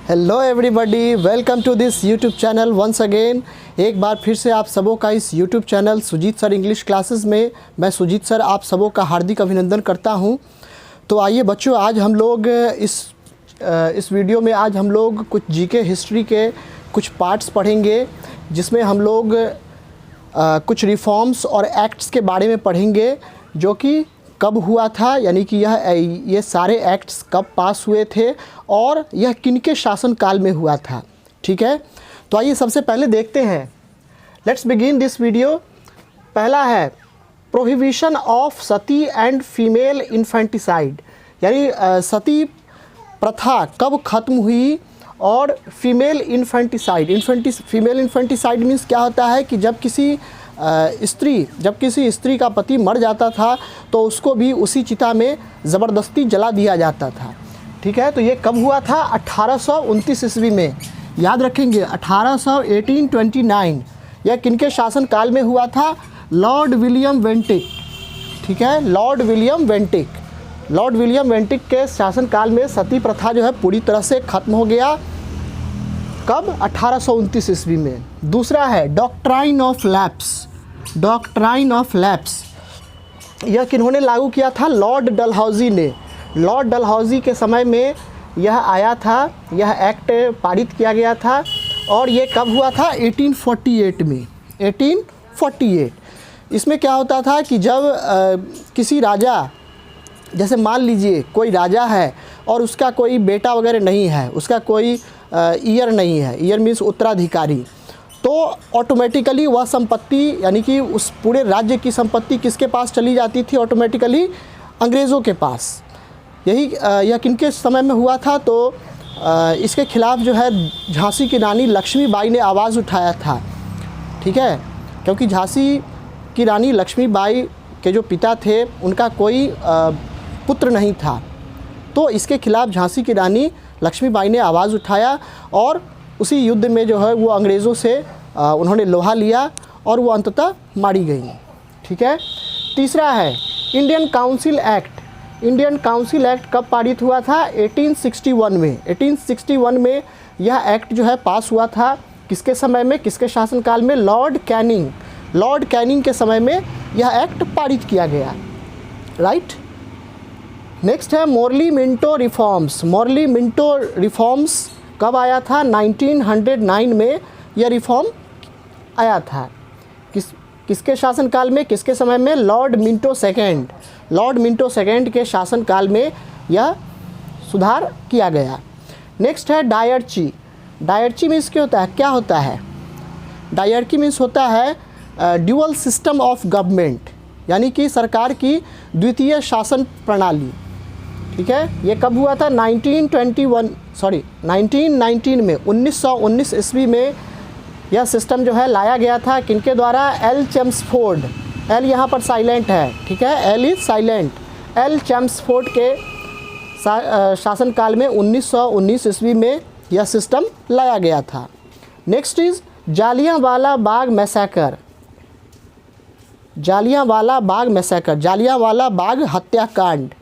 Hello everybody, welcome to this YouTube channel once again. एक बार फिर से आप सबों का इस YouTube channel Sujeet sir English classes में मैं सुजीत सर आप सबों का हार्दिक अभिनंदन करता हूं। तो आइए बच्चों, आज हम लोग इस वीडियो में आज हम लोग कुछ जीके हिस्ट्री के कुछ पार्ट्स पढ़ेंगे, जिसमें हम लोग कुछ रिफॉर्म्स और एक्ट्स के बारे में पढ़ेंगे जो कि कब हुआ था, यानी कि ये सारे एक्ट्स कब पास हुए थे और यह किनके शासनकाल में हुआ था। ठीक है, तो आइए सबसे पहले देखते हैं। Let's begin this video. पहला है prohibition of Sati and female infanticide, यानी सती प्रथा कब ख़त्म हुई और female infanticide. Female infanticide means क्या होता है कि जब किसी स्त्री का पति मर जाता था तो उसको भी उसी चिता में ज़बरदस्ती जला दिया जाता था। ठीक है, तो ये कब हुआ था? 1829 ईस्वी में। याद रखेंगे 1829। यह किनके शासन काल में हुआ था? Lord William वेंटिक। ठीक है, लॉर्ड विलियम वेंटिक के शासन काल में सती प्रथा जो है पूरी तरह से ख़त्म हो गया। कब? 1829 ईस्वी में। दूसरा है डॉक्ट्राइन ऑफ लैप्स। यह किन्होंने लागू किया था? लॉर्ड डलहौजी ने। लॉर्ड डलहौजी के समय में यह आया था, यह एक्ट पारित किया गया था। और ये कब हुआ था? 1848 में। 1848। इसमें क्या होता था कि जब किसी राजा, जैसे मान लीजिए कोई राजा है और उसका कोई बेटा वगैरह नहीं है, उसका कोई ईयर नहीं है, ईयर मीन्स उत्तराधिकारी, तो ऑटोमेटिकली वह संपत्ति, यानी कि उस पूरे राज्य की संपत्ति किसके पास चली जाती थी? ऑटोमेटिकली अंग्रेज़ों के पास। यह किनके समय में हुआ था? तो इसके खिलाफ जो है झांसी की रानी लक्ष्मीबाई ने आवाज़ उठाया था। ठीक है, क्योंकि झांसी की रानी लक्ष्मीबाई के जो पिता थे उनका कोई पुत्र नहीं था, तो इसके खिलाफ झांसी की रानी लक्ष्मीबाई ने आवाज़ उठाया और उसी युद्ध में जो है वो अंग्रेज़ों से उन्होंने लोहा लिया और वो अंततः मारी गई। ठीक है। तीसरा है इंडियन काउंसिल एक्ट कब पारित हुआ था? 1861 में। 1861 में यह एक्ट जो है पास हुआ था। किसके समय में, किसके शासनकाल में? लॉर्ड कैनिंग के समय में यह एक्ट पारित किया गया। राइट। नेक्स्ट है मोरली मिंटो रिफॉर्म्स कब आया था? 1909 में यह रिफॉर्म आया था। किसके शासनकाल में, किसके समय में? लॉर्ड मिंटो सेकेंड के शासनकाल में यह सुधार किया गया। नेक्स्ट है डायरची मीन्स क्या होता है? डायरची मीन्स होता है ड्यूअल सिस्टम ऑफ गवर्नमेंट, यानी कि सरकार की द्वितीय शासन प्रणाली। ठीक है, ये कब हुआ था? 1919 में। 1919 ईस्वी में यह सिस्टम जो है लाया गया था। किनके द्वारा? L Chelmsford. एल यहाँ पर साइलेंट है। ठीक है, L is silent. L Chelmsford के शासनकाल में 1919 ईस्वी में यह सिस्टम लाया गया था। नेक्स्ट इज जालियांवाला बाग हत्याकांड।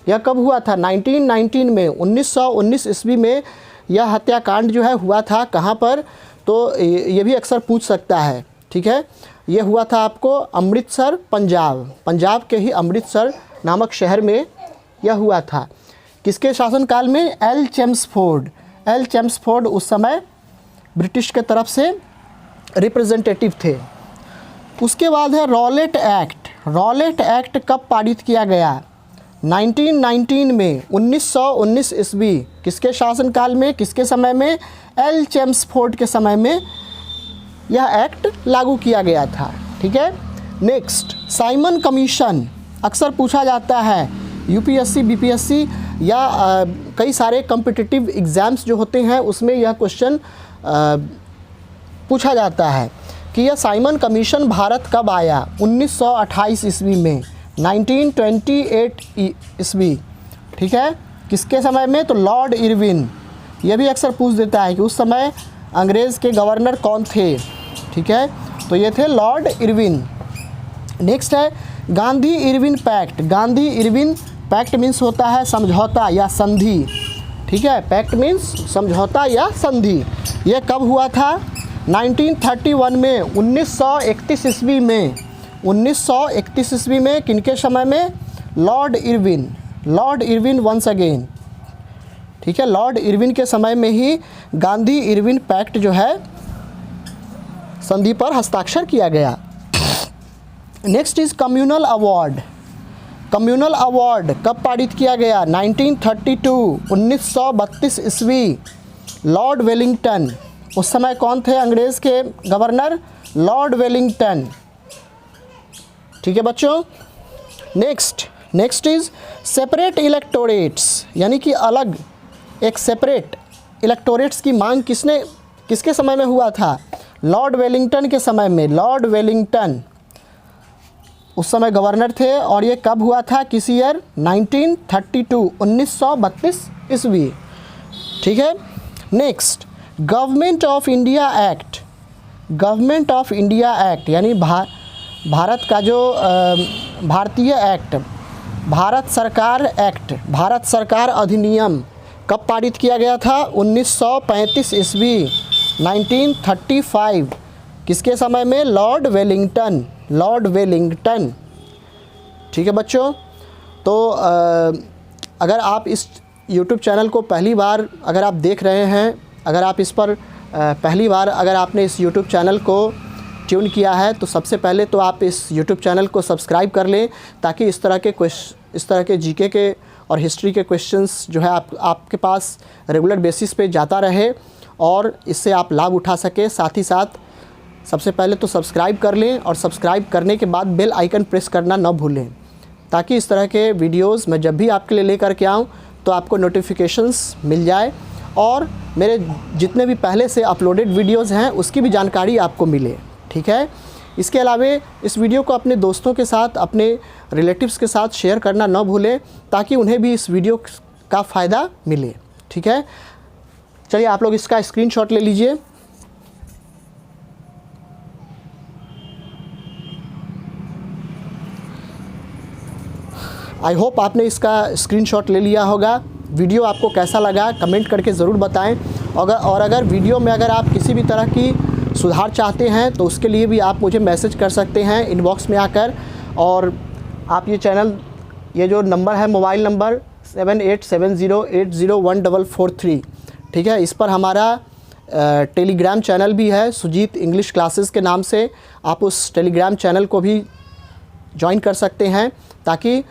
यह कब हुआ था? 1919 में। 1919 ईस्वी में यह हत्याकांड जो है हुआ था। कहाँ पर? तो ये भी अक्सर पूछ सकता है। ठीक है, ये हुआ था आपको अमृतसर, पंजाब के ही अमृतसर नामक शहर में यह हुआ था। किसके शासनकाल में? एल चेम्सफोर्ड उस समय ब्रिटिश के तरफ से रिप्रेजेंटेटिव थे। उसके बाद है रॉलेट एक्ट कब पारित किया गया? 1919 में। 1919 ईस्वी। किसके शासनकाल में, किसके समय में? एल चेम्सफोर्ड के समय में यह एक्ट लागू किया गया था। ठीक है। नेक्स्ट साइमन कमीशन अक्सर पूछा जाता है। यूपीएससी, बीपीएससी या कई सारे कॉम्पिटिटिव एग्ज़ाम्स जो होते हैं उसमें यह क्वेश्चन पूछा जाता है कि यह साइमन कमीशन भारत कब आया? 1928 ईस्वी में। 1928 ईस्वी। ठीक है, किसके समय में? तो लॉर्ड इरविन। यह भी अक्सर पूछ देता है कि उस समय अंग्रेज़ के गवर्नर कौन थे। ठीक है, तो ये थे लॉर्ड इरविन। नेक्स्ट है गांधी इरविन पैक्ट मीन्स होता है समझौता या संधि। ठीक है, पैक्ट मीन्स समझौता या संधि। ये कब हुआ था? 1931 में, 1931 ईस्वी में। 1931 ईस्वी में किनके समय में? Lord Irwin. Lord Irwin once again, ठीक है, लॉर्ड इरविन के समय में ही गांधी इरविन पैक्ट जो है संधि पर हस्ताक्षर किया गया। Next is communal award. Communal award कब पारित किया गया? 1932, 1932 ईस्वी। लॉर्ड वेलिंगटन, उस समय कौन थे अंग्रेज़ के गवर्नर? लॉर्ड वेलिंगटन, ठीक है बच्चों। नेक्स्ट इज सेपरेट इलेक्टोरेट्स, यानी कि अलग एक सेपरेट इलेक्टोरेट्स की मांग किसके समय में हुआ था? लॉर्ड वेलिंगटन के समय में। लॉर्ड वेलिंगटन उस समय गवर्नर थे और ये कब हुआ था? किस ईयर? 1932, 1932 ईस्वी, ठीक है। Next, government of India act. Government of India act यानी भारत का जो भारतीय एक्ट, भारत सरकार एक्ट, भारत सरकार अधिनियम कब पारित किया गया था? 1935 ईस्वी, 1935। किसके समय में? Lord Wellington. लॉर्ड वेलिंगटन, ठीक है बच्चों। तो अगर आप इस YouTube चैनल को पहली बार अगर आप देख रहे हैं, अगर आप इस पर पहली बार अगर आपने इस YouTube चैनल को ट्यून किया है, तो सबसे पहले तो आप इस YouTube चैनल को सब्सक्राइब कर लें, ताकि इस तरह के जीके के और हिस्ट्री के क्वेश्चंस जो है आपके पास रेगुलर बेसिस पे जाता रहे और इससे आप लाभ उठा सकें। साथ ही साथ सबसे पहले तो सब्सक्राइब कर लें और सब्सक्राइब करने के बाद बेल आइकन प्रेस करना न भूलें, ताकि इस तरह के वीडियोस मैं जब भी आपके लिए लेकर के आऊँ तो आपको नोटिफिकेशंस मिल जाए और मेरे जितने भी पहले से अपलोडेड वीडियोस हैं उसकी भी जानकारी आपको मिले, ठीक है। इसके अलावा इस वीडियो को अपने दोस्तों के साथ, अपने रिलेटिव्स के साथ शेयर करना न भूलें, ताकि उन्हें भी इस वीडियो का फ़ायदा मिले, ठीक है। चलिए आप लोग इसका स्क्रीनशॉट ले लीजिए। आई होप आपने इसका स्क्रीनशॉट ले लिया होगा। वीडियो आपको कैसा लगा कमेंट करके ज़रूर बताएं। और अगर वीडियो में अगर आप किसी भी तरह की सुधार चाहते हैं तो उसके लिए भी आप मुझे मैसेज कर सकते हैं इनबॉक्स में आकर। और आप ये जो नंबर है, मोबाइल नंबर 7870801443, ठीक है, इस पर हमारा टेलीग्राम चैनल भी है, सुजीत इंग्लिश क्लासेस के नाम से। आप उस टेलीग्राम चैनल को भी ज्वाइन कर सकते हैं, ताकि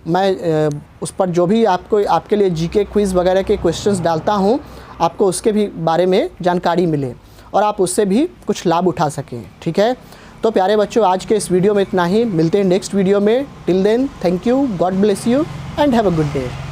मैं उस पर जो भी आपके लिए जीके क्विज़ वगैरह के क्वेश्चंस डालता हूं, आपको उसके भी बारे में जानकारी मिले और आप उससे भी कुछ लाभ उठा सकें, ठीक है। तो प्यारे बच्चों, आज के इस वीडियो में इतना ही। मिलते हैं नेक्स्ट वीडियो में। Till then, thank you, God bless you and have a good day.